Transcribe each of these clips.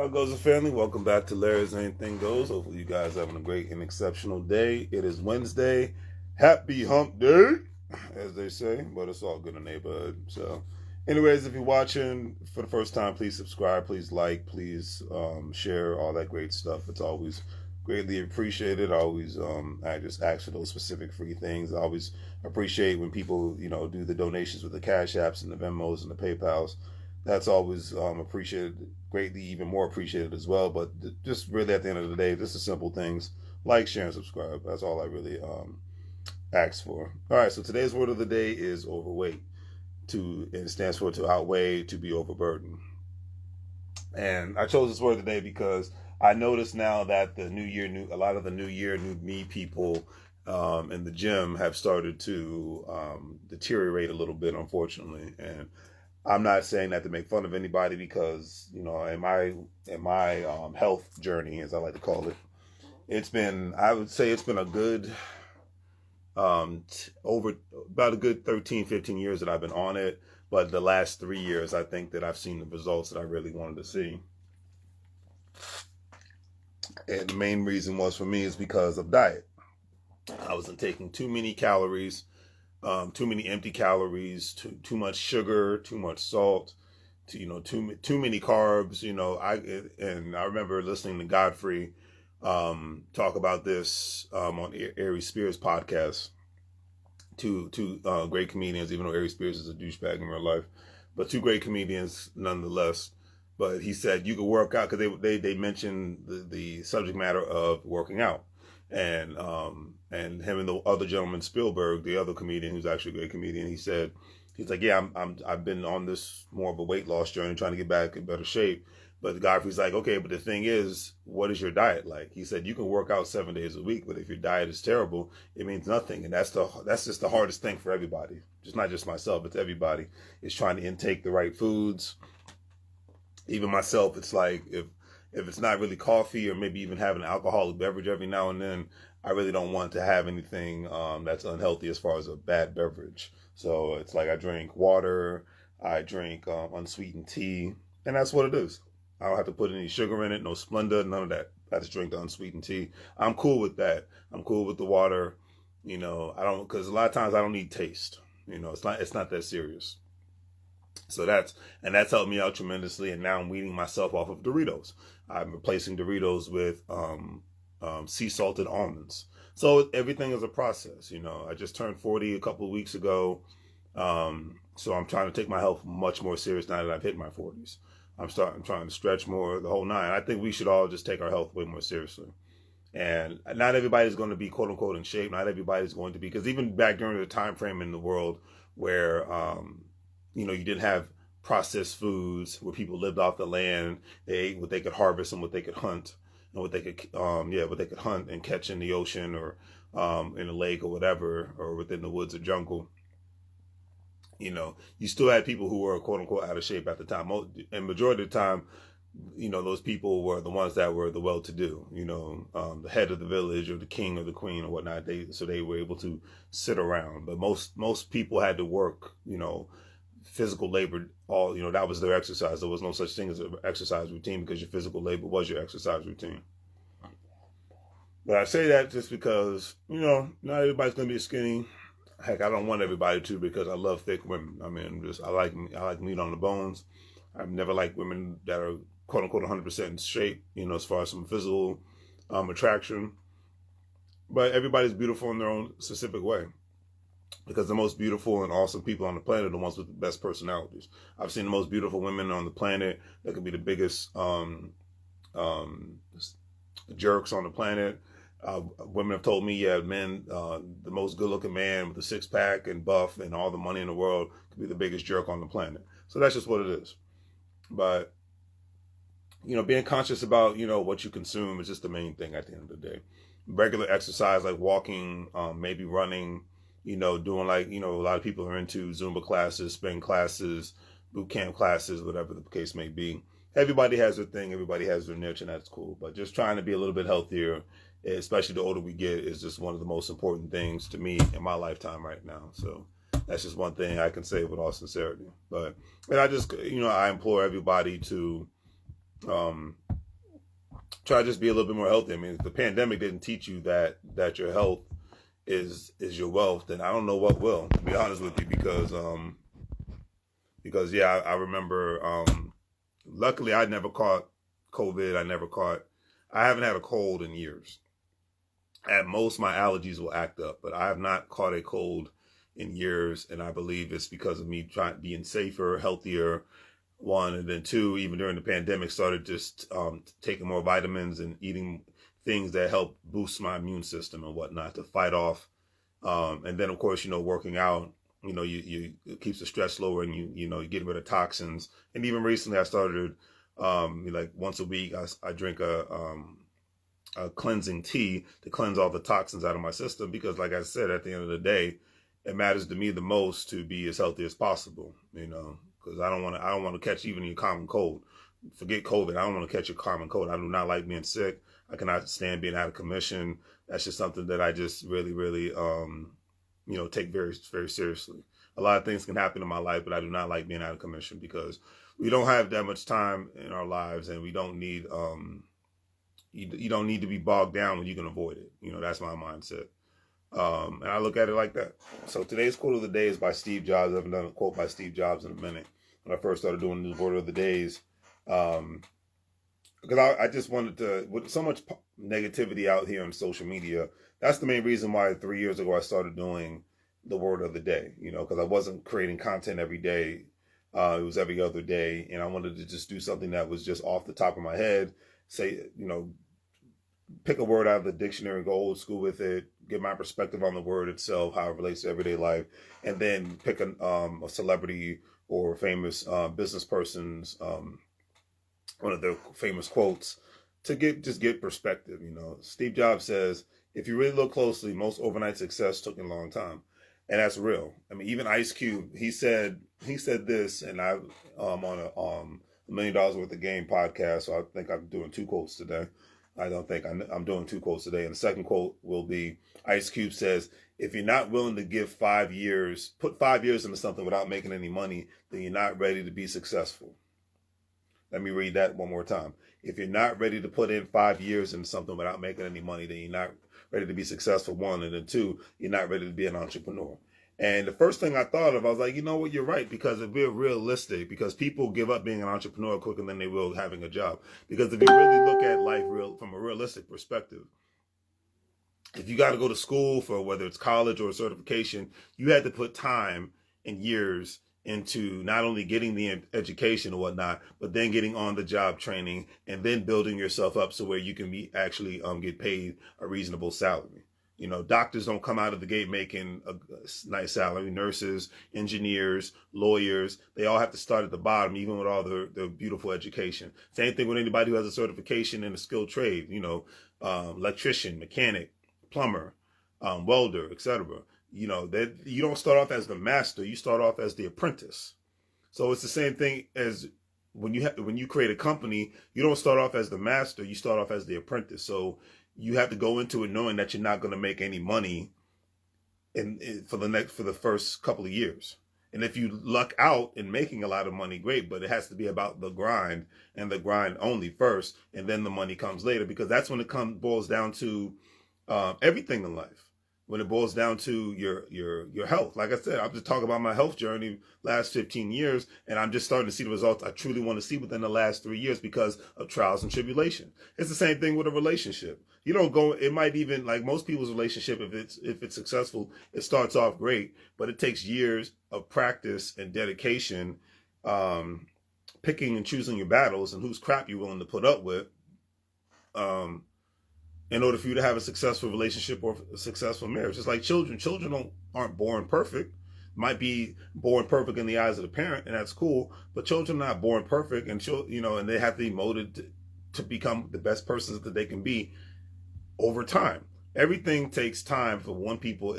How goes the family? Welcome back to Larry's Anything Goes. Hopefully you guys are having a great and exceptional day. It is Wednesday. Happy hump day, as they say, but it's all good in the neighborhood. So anyways, if you're watching for the first time, please subscribe, please like, please share, all that great stuff. It's always greatly appreciated. I just ask for those specific free things. I always appreciate when people, do the donations with the Cash Apps and the Venmos and the PayPals. That's always appreciated, greatly, even more appreciated as well. But just really at the end of the day, just the simple things like, share, and subscribe. That's all I really ask for. All right, so today's word of the day is overweight. It stands for to outweigh, to be overburdened. And I chose this word today because I noticed now that a lot of the new me people in the gym have started to deteriorate a little bit, unfortunately. And I'm not saying that to make fun of anybody because, in my health journey, as I like to call it, I would say it's been a good, over about a good 13, 15 years that I've been on it. But the last 3 years, I think that I've seen the results that I really wanted to see. And the main reason was for me is because of diet. I wasn't taking too many calories. Too many empty calories, too much sugar, too much salt, too many carbs. I remember listening to Godfrey talk about this on Ari Spears' podcast. Two great comedians, even though Ari Spears is a douchebag in real life, but two great comedians nonetheless. But he said you could work out because they mentioned the subject matter of working out. And him and the other gentleman, Spielberg, the other comedian who's actually a great comedian, he's like, yeah, I've been on this more of a weight loss journey, trying to get back in better shape. But Godfrey's like, okay, but the thing is, what is your diet like? He said, you can work out 7 days a week, but if your diet is terrible, it means nothing. And that's just the hardest thing for everybody. Just not just myself, it's everybody is trying to intake the right foods. Even myself, it's like if it's not really coffee or maybe even having an alcoholic beverage every now and then, I really don't want to have anything that's unhealthy as far as a bad beverage. So it's like I drink water, I drink unsweetened tea, and that's what it is. I don't have to put any sugar in it, no Splenda, none of that. I just drink the unsweetened tea. I'm cool with that. I'm cool with the water. Because a lot of times I don't need taste. It's not that serious. So that's helped me out tremendously. And now I'm weaning myself off of Doritos. I'm replacing Doritos with sea salted almonds. So everything is a process. I just turned 40 a couple of weeks ago. So I'm trying to take my health much more serious now that I've hit my 40s. I'm trying to stretch more, the whole nine. I think we should all just take our health way more seriously. And not everybody's going to be quote unquote in shape. Not everybody's going to be, because even back during the time frame in the world where you didn't have processed foods, where people lived off the land, they ate what they could harvest and what they could hunt, and what they could hunt and catch in the ocean or in a lake or whatever, or within the woods or jungle. You still had people who were quote unquote out of shape at the time, and majority of the time, those people were the ones that were the well-to-do, the head of the village or the king or the queen or whatnot. So they were able to sit around, but most people had to work, physical labor, that was their exercise. There was no such thing as an exercise routine because your physical labor was your exercise routine. But I say that just because, not everybody's going to be skinny. Heck, I don't want everybody to, because I love thick women. I mean, I like meat on the bones. I've never liked women that are quote unquote 100% in shape, as far as some physical attraction. But everybody's beautiful in their own specific way. Because the most beautiful and awesome people on the planet are the ones with the best personalities. I've seen the most beautiful women on the planet that could be the biggest jerks on the planet. Women have told me, men, the most good-looking man with a six-pack and buff and all the money in the world could be the biggest jerk on the planet. So that's just what it is. But, being conscious about, what you consume is just the main thing at the end of the day. Regular exercise like walking, maybe running, doing like, a lot of people are into Zumba classes, spin classes, boot camp classes, whatever the case may be. Everybody has their thing, everybody has their niche, and that's cool. But just trying to be a little bit healthier, especially the older we get, is just one of the most important things to me in my lifetime right now. So that's just one thing I can say with all sincerity. And I just, I implore everybody to try to just be a little bit more healthy. I mean, if the pandemic didn't teach you that your health is your wealth, then I don't know what will, to be honest with you, because yeah, I remember, luckily I never caught COVID. I haven't had a cold in years. At most, my allergies will act up, but I have not caught a cold in years, and I believe it's because of me being safer, healthier, one, and then two, even during the pandemic, started just taking more vitamins and eating things that help boost my immune system and whatnot to fight off. And then, of course, working out, you it keeps the stress lower, and you get rid of toxins. And even recently, I started like once a week, I drink a cleansing tea to cleanse all the toxins out of my system, because like I said, at the end of the day, it matters to me the most to be as healthy as possible, because I don't want to catch even your common cold. Forget COVID. I don't want to catch a common cold. I do not like being sick. I cannot stand being out of commission. That's just something that I just really, really, take very, very seriously. A lot of things can happen in my life, but I do not like being out of commission, because we don't have that much time in our lives, and we don't need, you don't need to be bogged down when you can avoid it. That's my mindset. And I look at it like that. So today's quote of the day is by Steve Jobs. I haven't done a quote by Steve Jobs in a minute. When I first started doing the word of the days, because I just wanted to, with so much negativity out here on social media, that's the main reason why 3 years ago I started doing the word of the day, because I wasn't creating content every day. It was every other day. And I wanted to just do something that was just off the top of my head, say, pick a word out of the dictionary and go old school with it, get my perspective on the word itself, how it relates to everyday life, and then pick a celebrity or famous business person's one of their famous quotes to get perspective. Steve Jobs says, if you really look closely, most overnight success took a long time. And that's real. I mean, even Ice Cube, he said this, and I on a $1 million worth of game podcast, so I think I'm doing 2 quotes today. I don't think I'm doing 2 quotes today. And the second quote will be, Ice Cube says, if you're not willing to give 5 years, put 5 years into something without making any money, then you're not ready to be successful. Let me read that one more time. If you're not ready to put in 5 years into something without making any money, then you're not ready to be successful, one. And then two, you're not ready to be an entrepreneur. And the first thing I thought of, I was like, you know what, you're right. Because if we're realistic, because people give up being an entrepreneur quicker than they will having a job. Because if you really look at life from a realistic perspective, if you got to go to school for whether it's college or a certification, you had to put time and years into not only getting the education or whatnot, but then getting on the job training and then building yourself up so where you can actually get paid a reasonable salary. Doctors don't come out of the gate making a nice salary. Nurses, engineers, lawyers, they all have to start at the bottom, even with all their beautiful education. Same thing with anybody who has a certification in a skilled trade, electrician, mechanic, plumber, welder, etc. That you don't start off as the master, you start off as the apprentice. So it's the same thing as when you create a company, you don't start off as the master, you start off as the apprentice. So you have to go into it knowing that you're not going to make any money for the first couple of years. And if you luck out in making a lot of money, great, but it has to be about the grind, and the grind only first, and then the money comes later, because that's when it boils down to everything in life. When it boils down to your health. Like I said, I'm just talking about my health journey last 15 years, and I'm just starting to see the results I truly want to see within the last 3 years because of trials and tribulation. It's the same thing with a relationship. You don't go, it might even, like most people's relationship, if it's successful, it starts off great, but it takes years of practice and dedication, picking and choosing your battles and whose crap you're willing to put up with, in order for you to have a successful relationship or a successful marriage. It's like children. Children aren't born perfect. Might be born perfect in the eyes of the parent, and that's cool. But children are not born perfect, and and they have to be molded to become the best persons that they can be over time. Everything takes time for one people,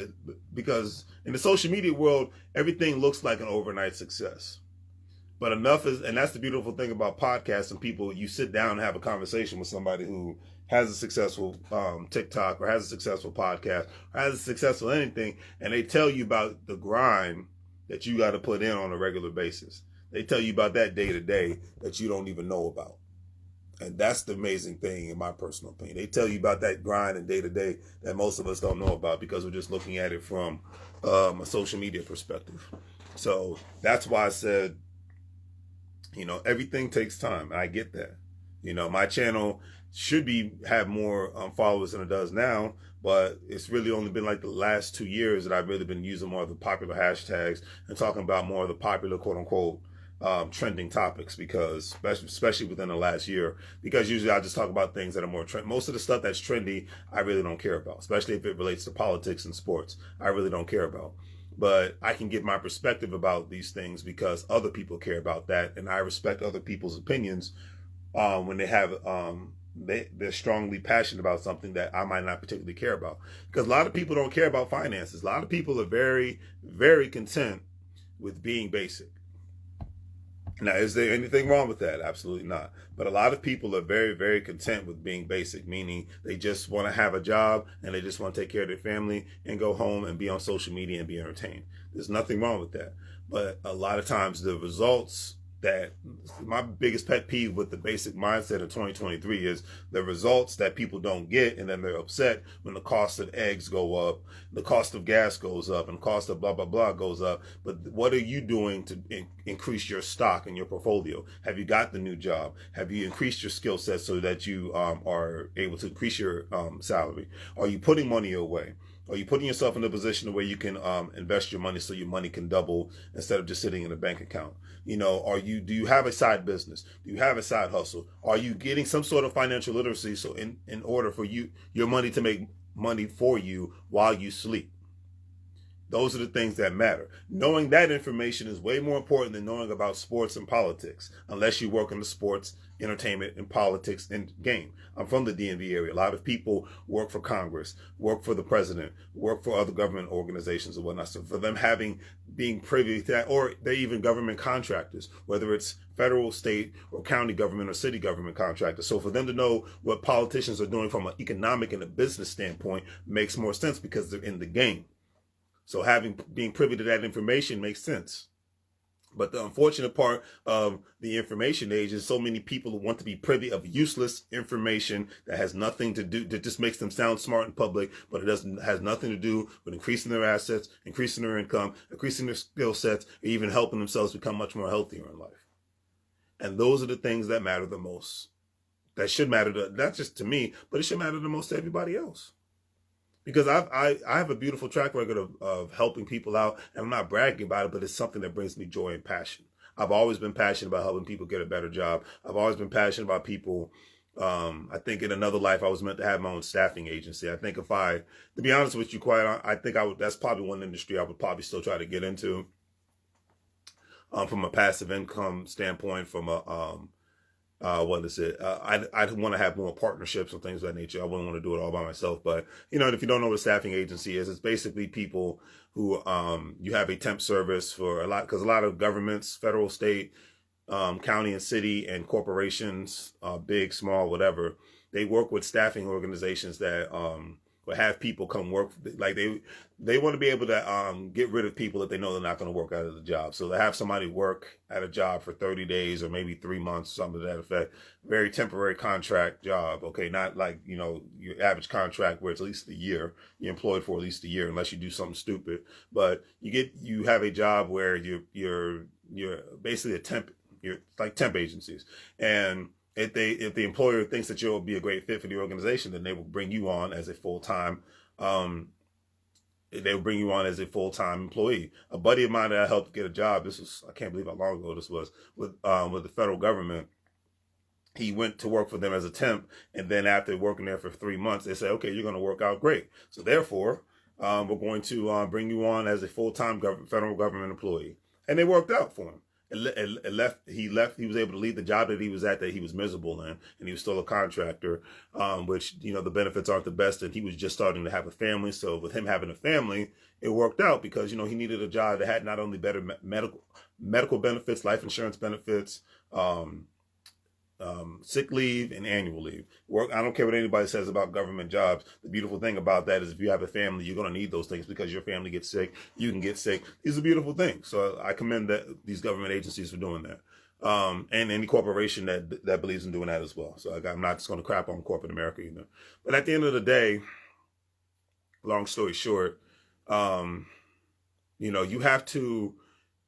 because in the social media world, everything looks like an overnight success. But enough is, and that's the beautiful thing about podcasts and people, you sit down and have a conversation with somebody who has a successful TikTok or has a successful podcast or has a successful anything, and they tell you about the grind that you got to put in on a regular basis. They tell you about that day to day that you don't even know about. And that's the amazing thing, in my personal opinion. They tell you about that grind and day to day that most of us don't know about because we're just looking at it from a social media perspective. So that's why I said, everything takes time. And I get that. My channel should have more followers than it does now, but it's really only been like the last 2 years that I've really been using more of the popular hashtags and talking about more of the popular quote unquote trending topics, because especially within the last year, because usually I just talk about things that are more trend. Most of the stuff that's trendy, I really don't care about, especially if it relates to politics and sports. I really don't care about. But I can give my perspective about these things because other people care about that, and I respect other people's opinions when they have they're strongly passionate about something that I might not particularly care about. Because a lot of people don't care about finances. A lot of people are very, very content with being basic. Now, is there anything wrong with that? Absolutely not. But a lot of people are very, very content with being basic, meaning they just want to have a job and they just want to take care of their family and go home and be on social media and be entertained. There's nothing wrong with that. But a lot of times the results that my biggest pet peeve with the basic mindset of 2023 is the results that people don't get, and then they're upset when the cost of eggs go up, the cost of gas goes up, and the cost of blah blah blah goes up. But what are you doing to increase your stock in your portfolio? Have you got the new job? Have you increased your skill set so that you are able to increase your salary? Are you putting money away? Are you putting yourself in a position where you can invest your money so your money can double instead of just sitting in a bank account? Do you have a side business? Do you have a side hustle? Are you getting some sort of financial literacy so in order for your money to make money for you while you sleep? Those are the things that matter. Knowing that information is way more important than knowing about sports and politics, unless you work in the sports, entertainment, and politics and game. I'm from the DMV area. A lot of people work for Congress, work for the president, work for other government organizations and whatnot. So for them being privy to that, or they're even government contractors, whether it's federal, state, or county government or city government contractors. So for them to know what politicians are doing from an economic and a business standpoint makes more sense because they're in the game. So being privy to that information makes sense. But the unfortunate part of the information age is so many people want to be privy of useless information that has nothing to do, that just makes them sound smart in public, but has nothing to do with increasing their assets, increasing their income, increasing their skill sets, or even helping themselves become much more healthier in life. And those are the things that matter the most. That should matter not just to me, but it should matter the most to everybody else. Because I have a beautiful track record of helping people out, and I'm not bragging about it, but it's something that brings me joy and passion. I've always been passionate about helping people get a better job. I've always been passionate about people. I think in another life I was meant to have my own staffing agency. I think to be honest with you, that's probably one industry I would probably still try to get into. From a passive income standpoint, from a I'd want to have more partnerships and things of that nature. I wouldn't want to do it all by myself. But, if you don't know what a staffing agency is, it's basically people who you have a temp service for because a lot of governments, federal, state, county and city and corporations, big, small, whatever, they work with staffing organizations that will have people come work. Like they want to be able to get rid of people that they know they're not going to work out of the job. So they have somebody work at a job for 30 days or maybe 3 months, something to that effect. Very temporary contract job. Okay, not like your average contract where it's at least a year. You're employed for at least a year unless you do something stupid. But you have a job where you're basically a temp. You're like temp agencies. And if the employer thinks that you'll be a great fit for the organization, then they will bring you on as a full-time employee. A buddy of mine that I helped get a job, I can't believe how long ago this was, with the federal government. He went to work for them as a temp, and then after working there for 3 months, they said, okay, you're going to work out great. So therefore, we're going to bring you on as a full-time federal government employee. And it worked out for him. He was able to leave the job that he was at, that he was miserable in, and he was still a contractor, which, the benefits aren't the best, and he was just starting to have a family. So with him having a family, it worked out because, he needed a job that had not only better medical benefits, life insurance benefits, sick leave and annual leave. I don't care what anybody says about government jobs. The beautiful thing about that is if you have a family, you're going to need those things because your family gets sick. You can get sick. These are beautiful things. So I commend these government agencies for doing that. And any corporation that believes in doing that as well. So I'm not just going to crap on corporate America either. But at the end of the day, long story short, you have to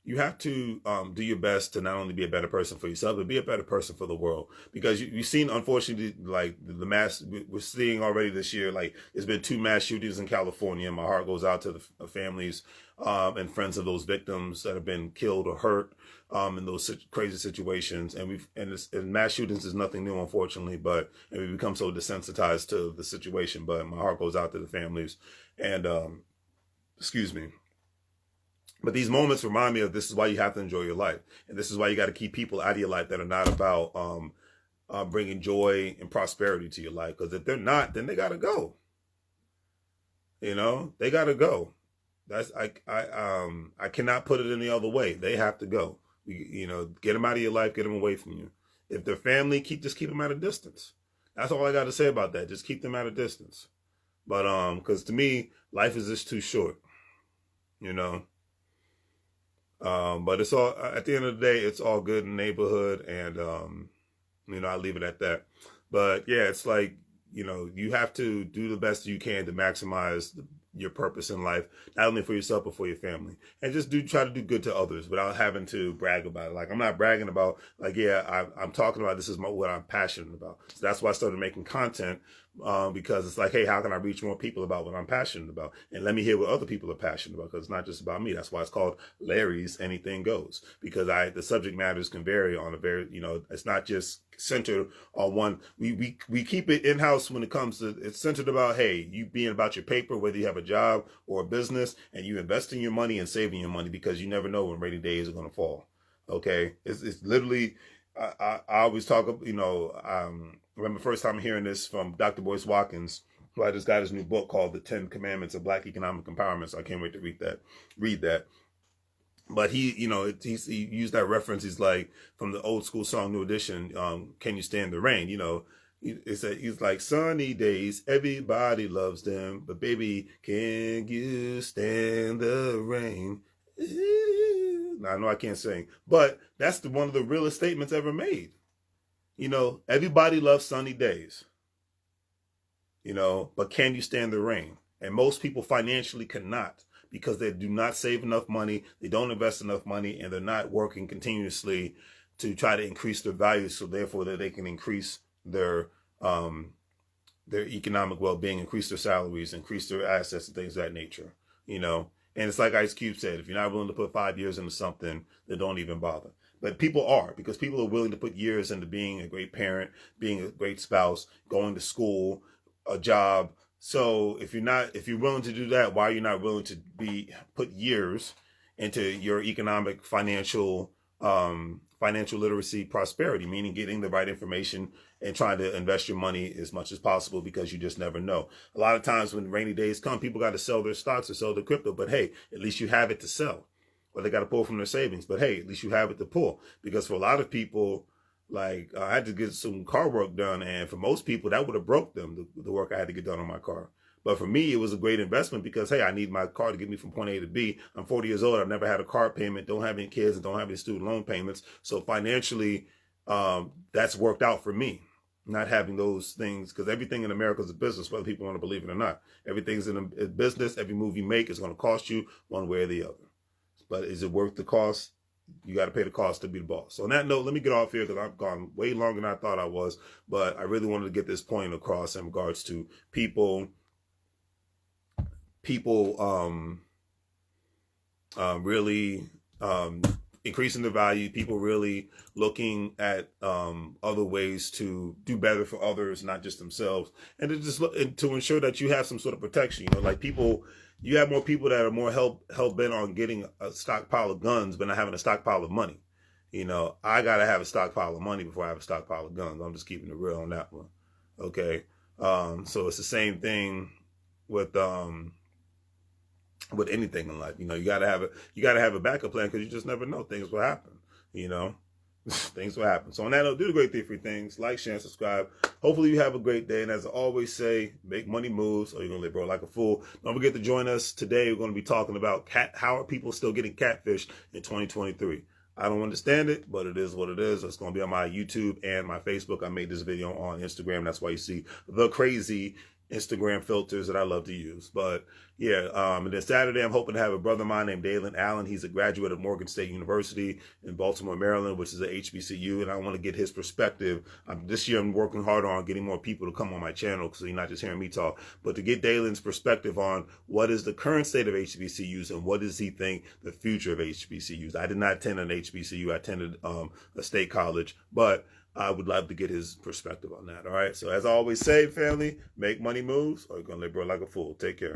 do your best to not only be a better person for yourself, but be a better person for the world. Because you've seen, unfortunately, like the mass, we're seeing already this year, like there's been 2 mass shootings in California. My heart goes out to the families and friends of those victims that have been killed or hurt in those crazy situations. And mass shootings is nothing new, unfortunately, and we've become so desensitized to the situation. But my heart goes out to the families. And excuse me. But these moments remind me of this is why you have to enjoy your life. And this is why you got to keep people out of your life that are not about bringing joy and prosperity to your life. Because if they're not, then they got to go. They got to go. I cannot put it any other way. They have to go. Get them out of your life, get them away from you. If they're family, just keep them at a distance. That's all I got to say about that. Just keep them at a distance. But because to me, life is just too short. But it's all, at the end of the day, it's all good in the neighborhood, and I leave it at that. But yeah, it's like, you have to do the best you can to maximize your purpose in life, not only for yourself, but for your family. And just try to do good to others without having to brag about it. Like, I'm not bragging about, like, yeah, I'm talking about this is what I'm passionate about. So that's why I started making content, because it's like, hey, how can I reach more people about what I'm passionate about? And let me hear what other people are passionate about, because it's not just about me. That's why it's called Larry's Anything Goes, because the subject matters can vary on a very, it's not just centered on one. We keep it in-house when it comes to, it's centered about, hey, you being about your paper, whether you have a job or a business, and you investing your money and saving your money, because you never know when rainy days are going to fall. Okay. It's literally, I always talk, I remember the first time hearing this from Dr. Boyce Watkins, who had just got his new book called The 10 Commandments of Black Economic Empowerment. So I can't wait to read that. But he used that reference. He's like, from the old school song, New Edition, Can You Stand the Rain? He's like, sunny days, everybody loves them, but baby, can you stand the rain? Now, I know I can't sing, but that's one of the realest statements ever made. Everybody loves sunny days, but can you stand the rain? And most people financially cannot, because they do not save enough money, they don't invest enough money, and they're not working continuously to try to increase their value, so therefore that they can increase their economic well-being, increase their salaries, increase their assets, and things of that nature. And it's like Ice Cube said, if you're not willing to put 5 years into something, then don't even bother. But people are, because people are willing to put years into being a great parent, being a great spouse, going to school, a job. So if you're willing to do that, why are you not willing to put years into your economic, financial literacy, prosperity, meaning getting the right information and trying to invest your money as much as possible, because you just never know. A lot of times when rainy days come, people got to sell their stocks or sell their crypto, but hey, at least you have it to sell. Or they got to pull from their savings, but hey, at least you have it to pull. Because for a lot of people, like, I had to get some car work done, and for most people, that would have broke them, the work I had to get done on my car. But for me, it was a great investment, because, hey, I need my car to get me from point A to B. I'm 40 years old. I've never had a car payment, don't have any kids, and don't have any student loan payments. So financially, that's worked out for me, not having those things, because everything in America is a business, whether people want to believe it or not. Everything's in a business. Every move you make is going to cost you one way or the other. But is it worth the cost? You got to pay the cost to be the boss. So on that note, let me get off here, because I've gone way longer than I thought I was. But I really wanted to get this point across in regards to people really increasing the value, people really looking at other ways to do better for others, not just themselves, and to just to ensure that you have some sort of protection. Like people, you have more people that are more hell bent on getting a stockpile of guns, but not having a stockpile of money. I gotta have a stockpile of money before I have a stockpile of guns. I'm just keeping it real on that one. Okay, so it's the same thing with anything in life. You gotta have a backup plan, because you just never know, things will happen. Things will happen. So on that note, do the great 3 free things: like, share, and subscribe. Hopefully you have a great day. And as I always say, make money moves, or you're gonna live, bro, like a fool. Don't forget to join us today. We're gonna be talking about how are people still getting catfished in 2023. I don't understand it, but it is what it is. It's going to be on my YouTube and my Facebook. I made this video on Instagram. That's why you see the crazy Instagram filters that I love to use. But yeah, and then Saturday, I'm hoping to have a brother of mine named Dalen Allen. He's a graduate of Morgan State University in Baltimore, Maryland, which is a HBCU, and I want to get his perspective. This year, I'm working hard on getting more people to come on my channel, because you're not just hearing me talk, but to get Dalen's perspective on what is the current state of HBCUs and what does he think the future of HBCUs. I did not attend an HBCU. I attended a state college, but I would love to get his perspective on that. All right. So as I always say, family, make money moves, or you're going to live, bro, like a fool. Take care.